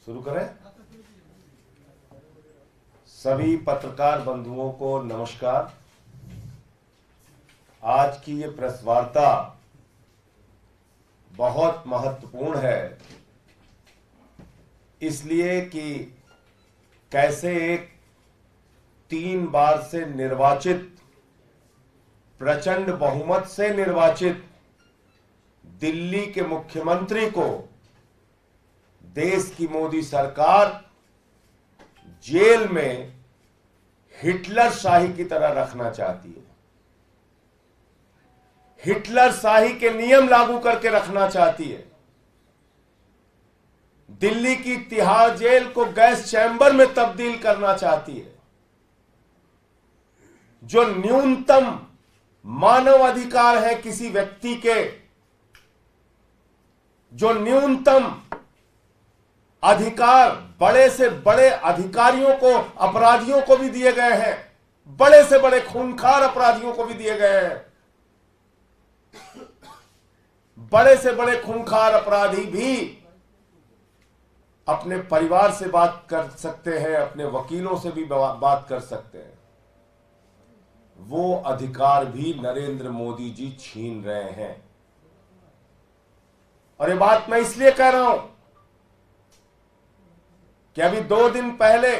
शुरू करें। सभी पत्रकार बंधुओं को नमस्कार। आज की ये प्रेस वार्ता बहुत महत्वपूर्ण है, इसलिए कि कैसे एक 3 बार से निर्वाचित, प्रचंड बहुमत से निर्वाचित दिल्ली के मुख्यमंत्री को देश की मोदी सरकार जेल में हिटलर शाही की तरह रखना चाहती है। हिटलर शाही के नियम लागू करके रखना चाहती है। दिल्ली की तिहाड़ जेल को गैस चैम्बर में तब्दील करना चाहती है। जो न्यूनतम मानव अधिकार है किसी व्यक्ति के, जो न्यूनतम अधिकार बड़े से बड़े अधिकारियों को, अपराधियों को भी दिए गए हैं, बड़े से बड़े खूंखार अपराधियों को भी दिए गए हैं। बड़े से बड़े खूंखार अपराधी भी अपने परिवार से बात कर सकते हैं, अपने वकीलों से भी बात कर सकते हैं। वो अधिकार भी नरेंद्र मोदी जी छीन रहे हैं। और ये बात मैं इसलिए कह रहा हूं कि अभी 2 दिन पहले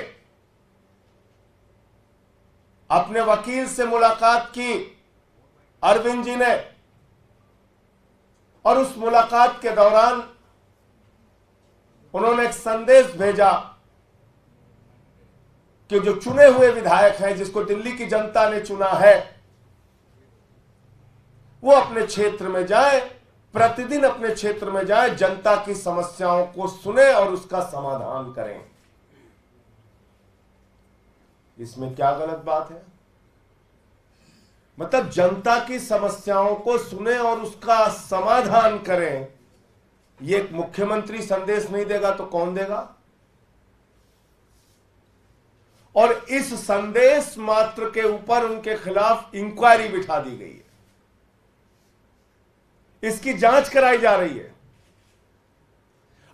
अपने वकील से मुलाकात की अरविंद जी ने, और उस मुलाकात के दौरान उन्होंने एक संदेश भेजा कि जो चुने हुए विधायक हैं, जिसको दिल्ली की जनता ने चुना है, वो अपने क्षेत्र में जाए, प्रतिदिन अपने क्षेत्र में जाए, जनता की समस्याओं को सुने और उसका समाधान करें। इसमें क्या गलत बात है? मतलब जनता की समस्याओं को सुने और उसका समाधान करें। ये एक मुख्यमंत्री संदेश नहीं देगा तो कौन देगा? और इस संदेश मात्र के ऊपर उनके खिलाफ इंक्वायरी बिठा दी गई है। इसकी जांच कराई जा रही है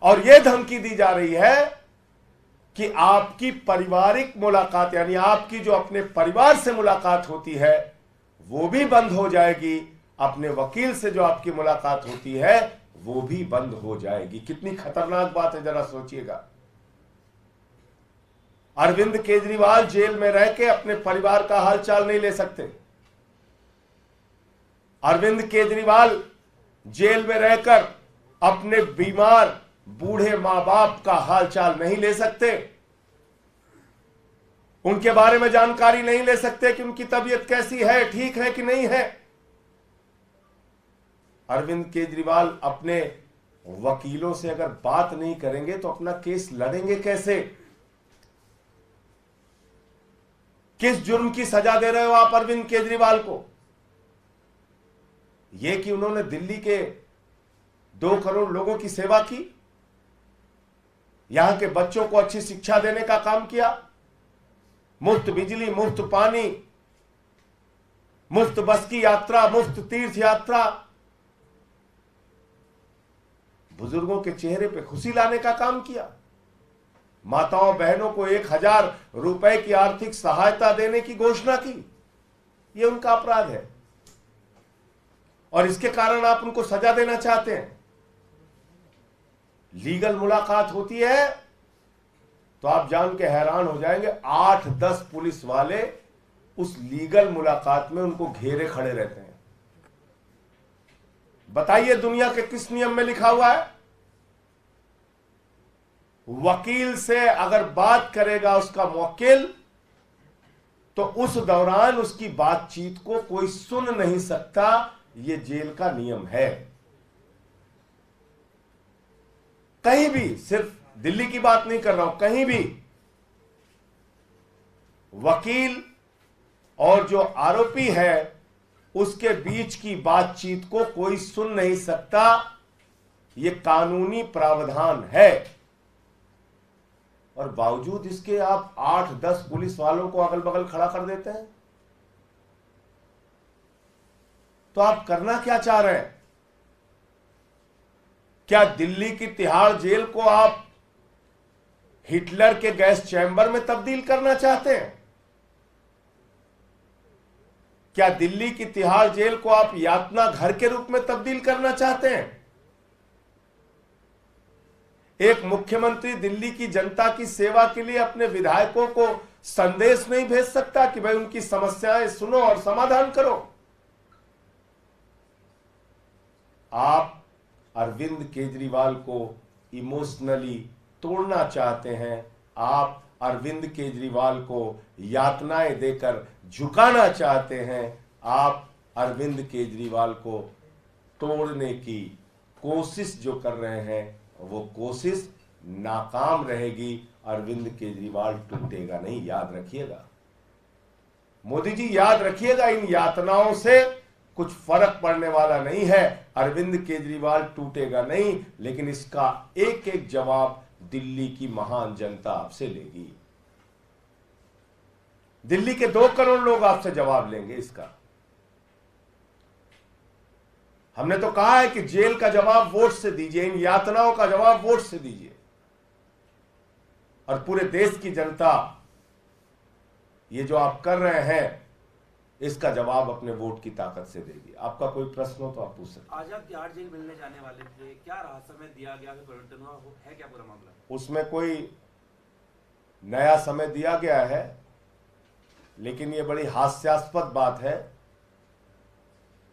और यह धमकी दी जा रही है कि आपकी पारिवारिक मुलाकात, यानी आपकी जो अपने परिवार से मुलाकात होती है, वो भी बंद हो जाएगी। अपने वकील से जो आपकी मुलाकात होती है वो भी बंद हो जाएगी। कितनी खतरनाक बात है, जरा सोचिएगा। अरविंद केजरीवाल जेल में रह के अपने परिवार का हालचाल नहीं ले सकते। अरविंद केजरीवाल जेल में रहकर अपने बीमार बूढ़े मां बाप का हालचाल नहीं ले सकते। उनके बारे में जानकारी नहीं ले सकते कि उनकी तबीयत कैसी है, ठीक है कि नहीं है। अरविंद केजरीवाल अपने वकीलों से अगर बात नहीं करेंगे तो अपना केस लड़ेंगे कैसे? किस जुर्म की सजा दे रहे हो आप अरविंद केजरीवाल को? यह कि उन्होंने दिल्ली के 2 करोड़ लोगों की सेवा की, यहां के बच्चों को अच्छी शिक्षा देने का काम किया, मुफ्त बिजली, मुफ्त पानी, मुफ्त बस की यात्रा, मुफ्त तीर्थ यात्रा, बुजुर्गों के चेहरे पे खुशी लाने का काम किया, माताओं बहनों को 1000 रुपए की आर्थिक सहायता देने की घोषणा की। यह उनका अपराध है और इसके कारण आप उनको सजा देना चाहते हैं। लीगल मुलाकात होती है तो आप जान के हैरान हो जाएंगे, 8-10 पुलिस वाले उस लीगल मुलाकात में उनको घेरे खड़े रहते हैं। बताइए दुनिया के किस नियम में लिखा हुआ है? वकील से अगर बात करेगा उसका मुवक्किल तो उस दौरान उसकी बातचीत को कोई सुन नहीं सकता। यह जेल का नियम है। कहीं भी, सिर्फ दिल्ली की बात नहीं कर रहा हूं, कहीं भी वकील और जो आरोपी है उसके बीच की बातचीत को कोई सुन नहीं सकता। यह कानूनी प्रावधान है और बावजूद इसके आप 8-10 पुलिस वालों को अगल बगल खड़ा कर देते हैं। तो आप करना क्या चाह रहे हैं? क्या दिल्ली की तिहाड़ जेल को आप हिटलर के गैस चैम्बर में तब्दील करना चाहते हैं? क्या दिल्ली की तिहाड़ जेल को आप यातना घर के रूप में तब्दील करना चाहते हैं? एक मुख्यमंत्री दिल्ली की जनता की सेवा के लिए अपने विधायकों को संदेश नहीं भेज सकता कि भाई उनकी समस्याएं सुनो और समाधान करो? आप अरविंद केजरीवाल को इमोशनली तोड़ना चाहते हैं। आप अरविंद केजरीवाल को यातनाएं देकर झुकाना चाहते हैं। आप अरविंद केजरीवाल को तोड़ने की कोशिश जो कर रहे हैं वो कोशिश नाकाम रहेगी। अरविंद केजरीवाल टूटेगा नहीं, याद रखिएगा। मोदी जी याद रखिएगा, इन यातनाओं से कुछ फर्क पड़ने वाला नहीं है। अरविंद केजरीवाल टूटेगा नहीं, लेकिन इसका एक एक जवाब दिल्ली की महान जनता आपसे लेगी। दिल्ली के 2 करोड़ लोग आपसे जवाब लेंगे इसका। हमने तो कहा है कि जेल का जवाब वोट से दीजिए, इन यातनाओं का जवाब वोट से दीजिए, और पूरे देश की जनता ये जो आप कर रहे हैं इसका जवाब अपने वोट की ताकत से देगी। आपका कोई प्रश्न हो तो आप पूछ सकते हैं। आज आप तिहाड़ जेल मिलने जाने वाले थे, क्या राहत समय दिया गया, परिवर्तन हुआ है क्या पूरा मामला? उसमें कोई नया समय दिया गया है, लेकिन ये बड़ी हास्यास्पद बात है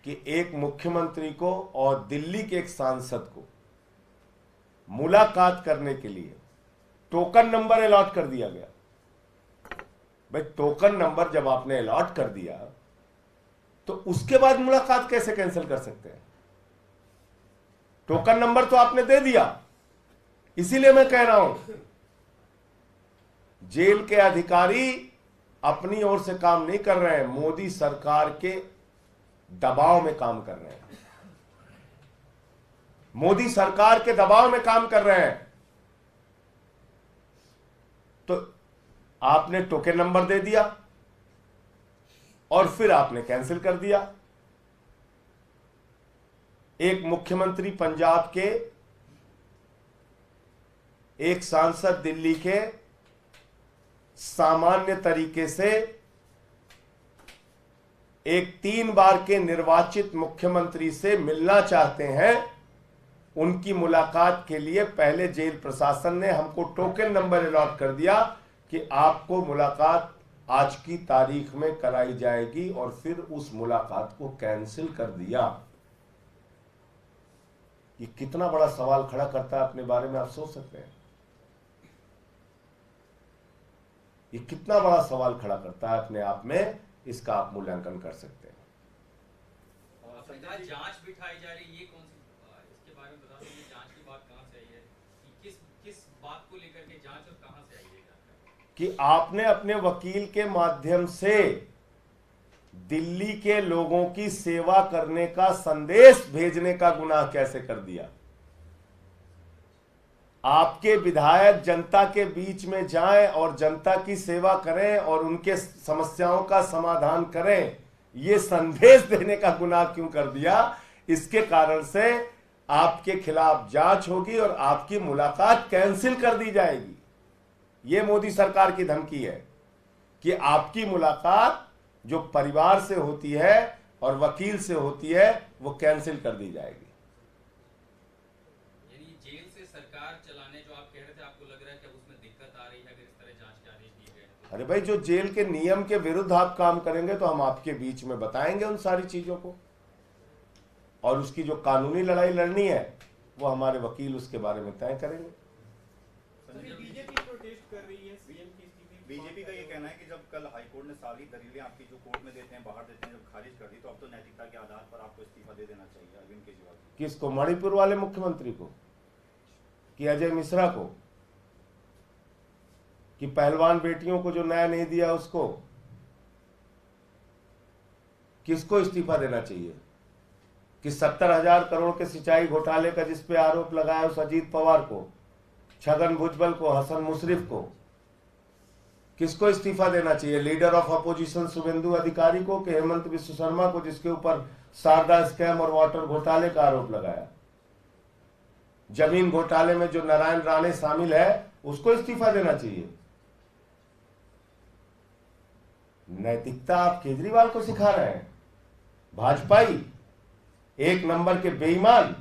कि एक मुख्यमंत्री को और दिल्ली के एक सांसद को मुलाकात करने के लिए टोकन नंबर अलॉट कर दिया गया। भाई टोकन नंबर जब आपने अलॉट कर दिया तो उसके बाद मुलाकात कैसे कैंसिल कर सकते हैं? टोकन नंबर तो आपने दे दिया। इसीलिए मैं कह रहा हूं, जेल के अधिकारी अपनी ओर से काम नहीं कर रहे हैं, मोदी सरकार के दबाव में काम कर रहे हैं। मोदी सरकार के दबाव में काम कर रहे हैं। तो आपने टोकन नंबर दे दिया और फिर आपने कैंसिल कर दिया। एक मुख्यमंत्री पंजाब के, एक सांसद दिल्ली के सामान्य तरीके से एक 3 बार के निर्वाचित मुख्यमंत्री से मिलना चाहते हैं। उनकी मुलाकात के लिए पहले जेल प्रशासन ने हमको टोकन नंबर अलॉट कर दिया कि आपको मुलाकात आज की तारीख में कराई जाएगी, और फिर उस मुलाकात को कैंसिल कर दिया। ये कितना बड़ा सवाल खड़ा करता है अपने बारे में, आप सोच सकते हैं? ये कितना बड़ा सवाल खड़ा करता है अपने आप में, इसका आप मूल्यांकन कर सकते हैं। जांच बिठाई जा रही है, ये कौन सी, इसके बारे में बता दीजिए। जांच की बात कहां से आई है, कि किस बात को लेकर के जांच और कहां से आई है? कि आपने अपने वकील के माध्यम से दिल्ली के लोगों की सेवा करने का संदेश भेजने का गुनाह कैसे कर दिया? आपके विधायक जनता के बीच में जाएं और जनता की सेवा करें और उनके समस्याओं का समाधान करें, ये संदेश देने का गुनाह क्यों कर दिया? इसके कारण से आपके खिलाफ जांच होगी और आपकी मुलाकात कैंसिल कर दी जाएगी। ये मोदी सरकार की धमकी है कि आपकी मुलाकात जो परिवार से होती है और वकील से होती है वो कैंसिल कर दी जाएगी। यानी जेल से सरकार चलाने जो आप कह रहे थे, आपको लग रहा है कि अब उसमें दिक्कत आ रही है अगर इस तरह जांच के आदेश दिए गए तो? अरे भाई, जो जेल के नियम के विरुद्ध आप काम करेंगे तो हम आपके बीच में बताएंगे उन सारी चीजों को, और उसकी जो कानूनी लड़ाई लड़नी है वो हमारे वकील उसके बारे में तय करेंगे। बीजेपी प्रोटेस्ट कर रही है सीएम की स्थिति। बीजेपी का ये कहना है कि जब कल हाईकोर्ट ने सारी दलीलें आपकी जो कोर्ट में देते हैं, बाहर देते हैं, जब खारिज कर दी, तो अब तो नैतिकता के आधार पर आपको इस्तीफा दे देना चाहिए अरविंद केजरीवाल। किसको? मणिपुर वाले मुख्यमंत्री को, कि अजय मिश्रा को, कि पहलवान बेटियों को जो न्याय नहीं दिया उसको? किसको इस्तीफा देना चाहिए? कि 70,000 करोड़ के सिंचाई घोटाले का जिस पे आरोप लगाया उस अजीत पवार को, छगन भुजबल को, हसन मुशर्रफ को? किसको इस्तीफा देना चाहिए? लीडर ऑफ अपोजिशन शुभेंदु अधिकारी को कि हेमंत विश्व शर्मा को, जिसके ऊपर शारदा स्कैम और वाटर घोटाले का आरोप लगाया? जमीन घोटाले में जो नारायण राणे शामिल है उसको इस्तीफा देना चाहिए। नैतिकता आप केजरीवाल को सिखा रहे हैं। भाजपाई, एक नंबर के बेईमान,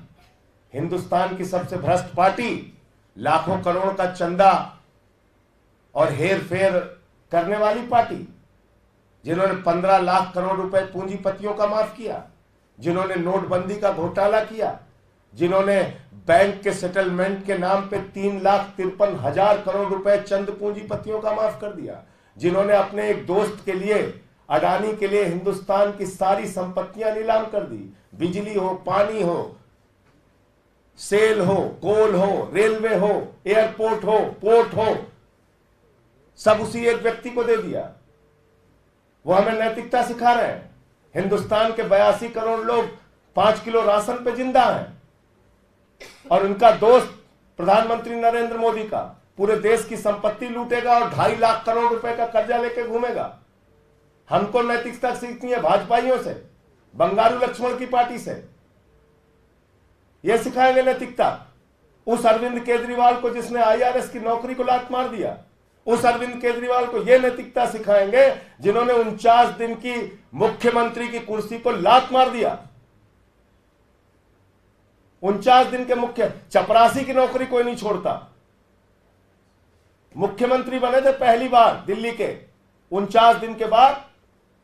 हिंदुस्तान की सबसे भ्रष्ट पार्टी, लाखों करोड़ का चंदा और हेर फेर करने वाली पार्टी, जिन्होंने 15 लाख करोड़ रुपए पूंजीपतियों का माफ किया, जिन्होंने नोटबंदी का घोटाला किया, जिन्होंने बैंक के सेटलमेंट के नाम पे 3,53,000 करोड़ रुपए चंद पूंजीपतियों का माफ कर दिया, जिन्होंने अपने एक दोस्त के लिए, अडानी के लिए हिंदुस्तान की सारी संपत्तियां नीलाम कर दी। बिजली हो, पानी हो, सेल हो, कोल हो, रेलवे हो, एयरपोर्ट हो, पोर्ट हो, सब उसी एक व्यक्ति को दे दिया। वो हमें नैतिकता सिखा रहे हैं। हिंदुस्तान के 82 करोड़ लोग 5 किलो राशन पे जिंदा हैं, और उनका दोस्त प्रधानमंत्री नरेंद्र मोदी का पूरे देश की संपत्ति लूटेगा और 2.5 लाख करोड़ रुपए का कर्जा लेके घूमेगा। हमको नैतिकता सीखनी है भाजपाइयों से, बंगारू लक्ष्मण की पार्टी से। यह सिखाएंगे नैतिकता। उस अरविंद केजरीवाल को जिसने IRS की नौकरी को लात मार दिया, उस अरविंद केजरीवाल को यह नैतिकता सिखाएंगे जिन्होंने 49 दिन की मुख्यमंत्री की कुर्सी को लात मार दिया। 49 दिन के मुख्य, चपरासी की नौकरी कोई नहीं छोड़ता। मुख्यमंत्री बने थे पहली बार दिल्ली के, 49 दिन के बाद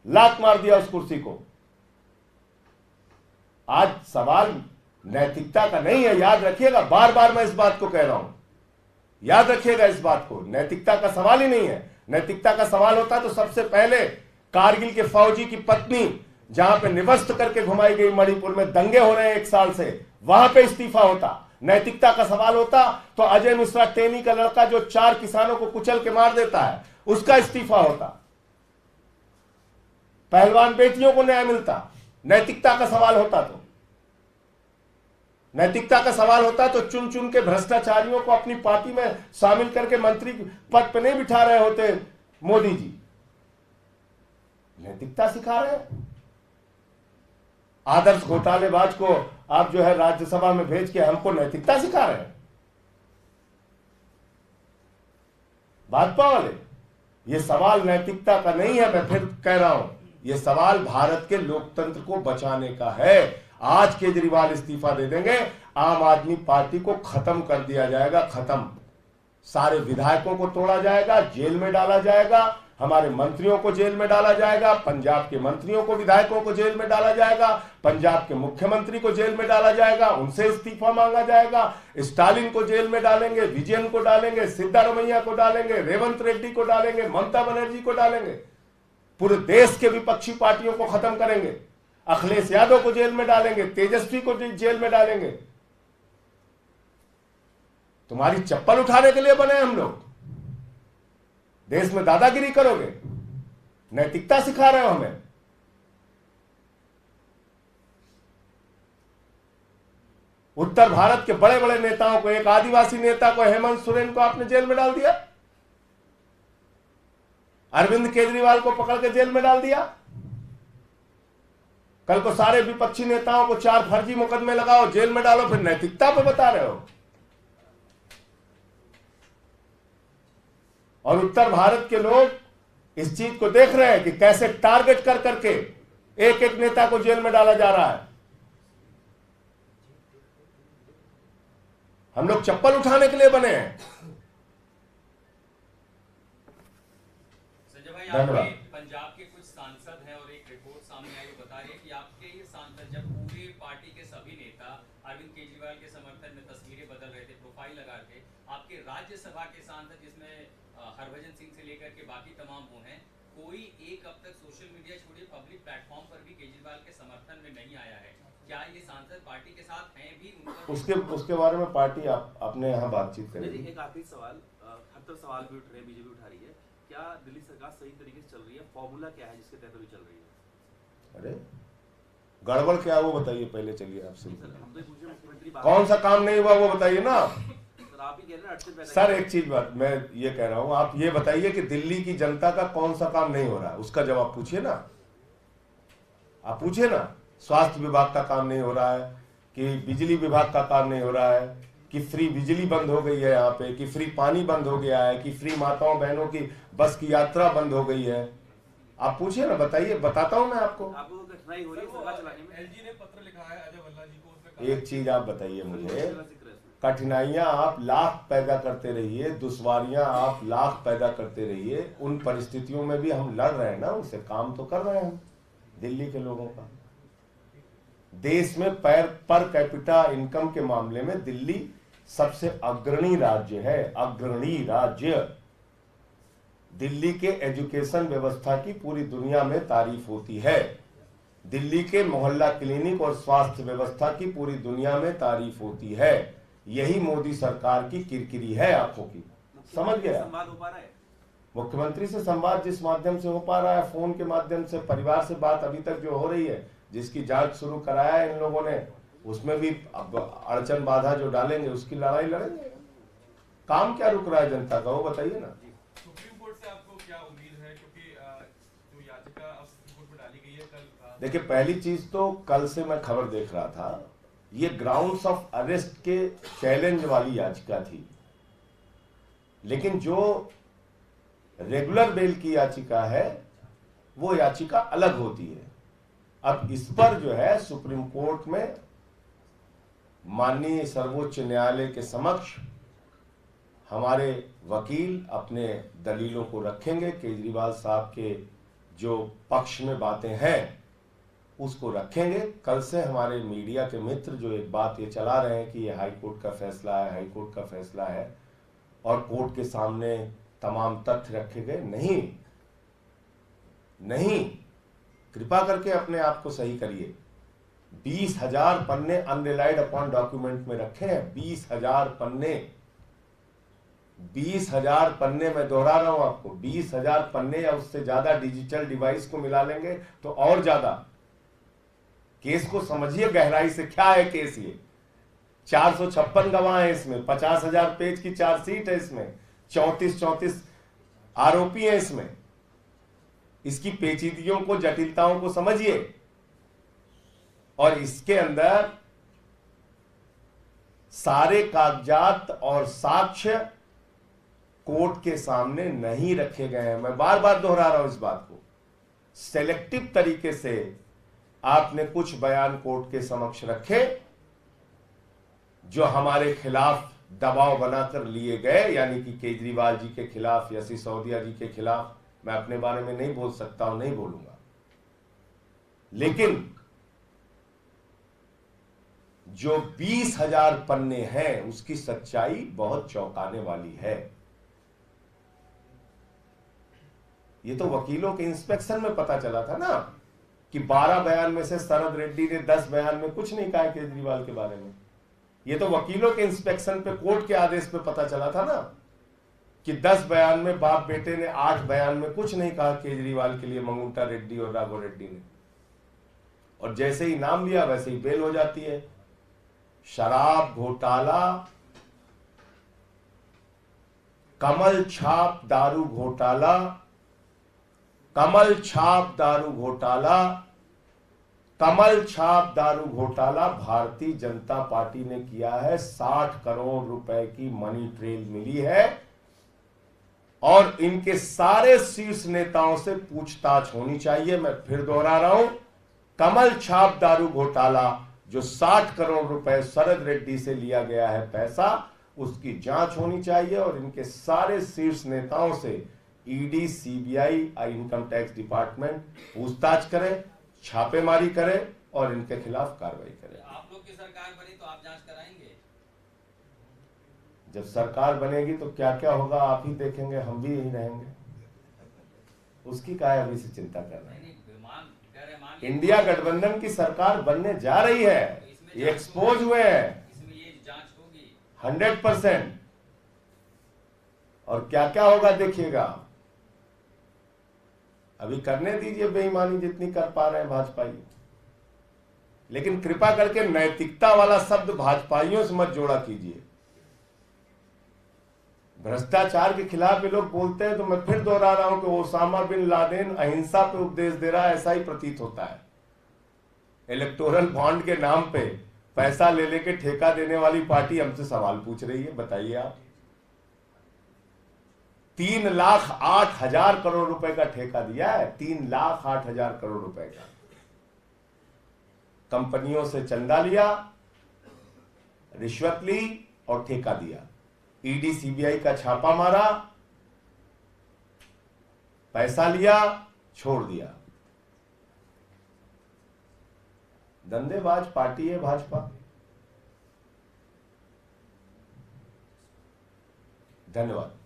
लात मार दिया उस कुर्सी को। आज सवाल नैतिकता का नहीं है, याद रखिएगा। बार बार मैं इस बात को कह रहा हूं, याद रखिएगा इस बात को। नैतिकता का सवाल ही नहीं है। नैतिकता का सवाल होता तो सबसे पहले कारगिल के फौजी की पत्नी, जहां पे निवस्त करके घुमाई गई, मणिपुर में दंगे हो रहे हैं 1 साल से, वहां पे इस्तीफा होता। नैतिकता का सवाल होता तो अजय मिश्रा टेनी का लड़का जो 4 किसानों को कुचल के मार देता है, उसका इस्तीफा होता। पहलवान बेटियों को न्याय मिलता। नैतिकता का सवाल होता तो, नैतिकता का सवाल होता तो चुन चुन के भ्रष्टाचारियों को अपनी पार्टी में शामिल करके मंत्री पद पर नहीं बिठा रहे होते मोदी जी। नैतिकता सिखा रहे हैं। आदर्श घोटालेबाज को आप जो है राज्यसभा में भेज के हमको नैतिकता सिखा रहे हैं भाजपा वाले। ये सवाल नैतिकता का नहीं है, मैं फिर कह रहा हूं, ये सवाल भारत के लोकतंत्र को बचाने का है। आज केजरीवाल इस्तीफा दे देंगे, आम आदमी पार्टी को खत्म कर दिया जाएगा, खत्म। सारे विधायकों को तोड़ा जाएगा, जेल में डाला जाएगा, हमारे मंत्रियों को जेल में डाला जाएगा, पंजाब के मंत्रियों को, विधायकों को जेल में डाला जाएगा, पंजाब के मुख्यमंत्री को जेल में डाला जाएगा, उनसे इस्तीफा मांगा जाएगा, स्टालिन को जेल में डालेंगे, विजयन को डालेंगे, सिद्धारमैया को डालेंगे, रेवंत रेड्डी को डालेंगे, ममता बनर्जी को डालेंगे, पूरे देश के विपक्षी पार्टियों को खत्म करेंगे, अखिलेश यादव को जेल में डालेंगे, तेजस्वी को जेल में डालेंगे। तुम्हारी चप्पल उठाने के लिए बने हम लोग? देश में दादागिरी करोगे? नैतिकता सिखा रहे हो हमें। उत्तर भारत के बड़े बड़े नेताओं को, एक आदिवासी नेता को, हेमंत सोरेन को आपने जेल में डाल दिया, अरविंद केजरीवाल को पकड़ के जेल में डाल दिया। कल को सारे विपक्षी नेताओं को 4 फर्जी मुकदमे लगाओ, जेल में डालो, फिर नैतिकता पे बता रहे हो। और उत्तर भारत के लोग इस चीज को देख रहे हैं कि कैसे टारगेट कर करके एक एक नेता को जेल में डाला जा रहा है। हम लोग चप्पल उठाने के लिए बने हैं। संजय भाई, आपके पंजाब के कुछ सांसद हैं और एक रिपोर्ट सामने आई, बता रही है कि आपके ये सांसद जब पूरे पार्टी के सभी नेता अरविंद केजरीवाल के समर्थन में तस्वीरें बदल रहे थे, प्रोफाइल लगा रहे थे, आपके राज्यसभा के सांसद जिसमें हरभजन सिंह से लेकर के बाकी तमाम वो हैं, कोई एक अब तक सोशल मीडिया छोड़िए पब्लिक प्लेटफॉर्म पर भी केजरीवाल के समर्थन में नहीं आया है। क्या ये सांसद पार्टी के साथ हैं भी? उसके बारे में पार्टी अपने यहाँ बातचीत करेगी। एक आखिरी सवाल, हर तरफ सवाल भी उठ रहे हैं, बीजेपी उठा रही है, क्या दिल्ली सरकार सही तरीके से चल रही है? फॉर्मूला क्या है जिसके तहत अभी चल रही है? अरे गड़बड़ क्या है वो बताइए पहले, चलिए आपसे। हम तो पूछे मुख्यमंत्री कौन सा काम नहीं हुआ वो बताइए ना आप ही कह रहे हैं। सर एक चीज बात मैं ये कह रहा हूं, आप ये बताइए कि दिल्ली की जनता का कौन सा काम नहीं हो रहा है, उसका जवाब पूछिए ना। आप पूछिए ना, स्वास्थ्य विभाग का काम नहीं हो रहा है, कि बिजली विभाग का काम नहीं हो रहा है, कि फ्री बिजली बंद हो गई है यहाँ पे, कि फ्री पानी बंद हो गया है, कि फ्री माताओं बहनों की बस की यात्रा बंद हो गई है। आप पूछिए ना, बताइए, बताता हूं मैं आपको। आपको कठिनाई हो रही है सरकार चलाने में? एलजी ने पत्र लिखा है अजय भल्ला जी को, उसमें एक चीज आप बताइए मुझे, कठिनाइयां आप लाख पैदा करते रहिए, दुश्वारियां आप लाख पैदा करते रहिए, उन परिस्थितियों में भी हम लड़ रहे हैं ना, उनसे काम तो कर रहे हैं दिल्ली के लोगों का। देश में पर कैपिटा इनकम के मामले में दिल्ली सबसे अग्रणी राज्य है, अग्रणी राज्य। दिल्ली के एजुकेशन व्यवस्था की पूरी दुनिया में तारीफ होती है, दिल्ली के मोहल्ला क्लिनिक और स्वास्थ्य व्यवस्था की पूरी दुनिया में तारीफ होती है। यही मोदी सरकार की किरकिरी है आंखों की, समझ गया? संवाद हो पा रहा है मुख्यमंत्री से संवाद जिस माध्यम से हो पा रहा है, फोन के माध्यम से, परिवार से बात अभी तक जो हो रही है, जिसकी जांच शुरू कराया है इन लोगों ने, उसमें भी अब अड़चन बाधा जो डालेंगे उसकी लड़ाई लड़ेंगे। काम क्या रुक रहा है जनता का, वो बताइए ना। सुप्रीम कोर्ट से आपको क्या उम्मीद है, क्योंकि जो याचिका अब सुप्रीम कोर्ट में डाली गई है कल? देखिए, पहली चीज तो कल से मैं खबर देख रहा था, ये ग्राउंड्स ऑफ अरेस्ट के चैलेंज वाली याचिका थी, लेकिन जो रेगुलर बेल की याचिका है वो याचिका अलग होती है। अब इस पर जो है सुप्रीम कोर्ट में माननीय सर्वोच्च न्यायालय के समक्ष हमारे वकील अपने दलीलों को रखेंगे, केजरीवाल साहब के जो पक्ष में बातें हैं उसको रखेंगे। कल से हमारे मीडिया के मित्र जो एक बात ये चला रहे हैं कि ये हाई कोर्ट का फैसला है, हाई कोर्ट का फैसला है, और कोर्ट के सामने तमाम तथ्य रखे गए, नहीं, कृपा करके अपने आप को सही करिए। 20,000 पन्ने अनरिलाइड अपॉन डॉक्यूमेंट में रखे हैं, 20,000 पन्ने, 20,000 पन्ने, मैं दोहरा रहा हूं आपको, 20,000 पन्ने या उससे ज्यादा डिजिटल डिवाइस को मिला लेंगे तो और ज्यादा। केस को समझिए गहराई से, क्या है केस ये। 456 गवाह है इसमें, 50,000 पेज की चार्जशीट है इसमें, 34 आरोपी हैं इसमें। इसकी पेचीदगियों को, जटिलताओं को समझिए, और इसके अंदर सारे कागजात और साक्ष्य कोर्ट के सामने नहीं रखे गए हैं। मैं बार बार दोहरा रहा हूं इस बात को। सेलेक्टिव तरीके से आपने कुछ बयान कोर्ट के समक्ष रखे जो हमारे खिलाफ दबाव बनाकर लिए गए, यानी कि केजरीवाल जी के खिलाफ या सिसोदिया जी के खिलाफ। मैं अपने बारे में नहीं बोल सकता हूं, नहीं बोलूंगा, लेकिन जो 20,000 पन्ने हैं उसकी सच्चाई बहुत चौंकाने वाली है। ये तो वकीलों के इंस्पेक्शन में पता चला था ना कि 12 बयान में से शरद रेड्डी ने 10 बयान में कुछ नहीं कहा केजरीवाल के बारे में। ये तो वकीलों के इंस्पेक्शन पे, कोर्ट के आदेश पे पता चला था ना कि 10 बयान में बाप बेटे ने 8 बयान में कुछ नहीं कहा केजरीवाल के लिए, मंगुंटा रेड्डी और राघव रेड्डी ने। और जैसे ही नाम लिया वैसे ही बेल हो जाती है। शराब घोटाला, कमल छाप दारू घोटाला, कमल छाप दारू घोटाला, कमल छाप दारू घोटाला भारतीय जनता पार्टी ने किया है। 60 करोड़ रुपए की मनी ट्रेल मिली है और इनके सारे शीर्ष नेताओं से पूछताछ होनी चाहिए। मैं फिर दोहरा रहा हूं, कमल छाप दारू घोटाला जो 60 करोड़ रुपए शरद रेड्डी से लिया गया है पैसा, उसकी जांच होनी चाहिए और इनके सारे शीर्ष नेताओं से ED, CBI, income tax department पूछताछ करे, छापेमारी करे और इनके खिलाफ कार्रवाई करे। आप लोग की सरकार बनी तो आप जांच कराएंगे? जब सरकार बनेगी तो क्या क्या होगा आप ही देखेंगे, हम भी यही रहेंगे, उसकी काय अभी से चिंता कर रहे हैं। इंडिया गठबंधन की सरकार बनने जा रही है, ये एक्सपोज हुए हैं, इसमें ये जांच होगी 100%। और क्या क्या होगा देखिएगा, अभी करने दीजिए बेईमानी जितनी कर पा रहे हैं भाजपाई, लेकिन कृपा करके नैतिकता वाला शब्द भाजपाइयों से मत जोड़ा कीजिए। भ्रष्टाचार के खिलाफ ये लोग बोलते हैं तो मैं फिर दोहरा रहा हूं कि ओसामा बिन लादेन अहिंसा पे उपदेश दे रहा है, ऐसा ही प्रतीत होता है। इलेक्टोरल बॉन्ड के नाम पे पैसा ले लेके ठेका देने वाली पार्टी हमसे सवाल पूछ रही है, बताइए आप। 3,08,000 करोड़ रुपए का ठेका दिया है, 3,08,000 करोड़ रुपए का। कंपनियों से चंदा लिया, रिश्वत ली और ठेका दिया। ईडी सीबीआई का छापा मारा, पैसा लिया, छोड़ दिया। धंधेबाज पार्टी है भाजपा। धन्यवाद।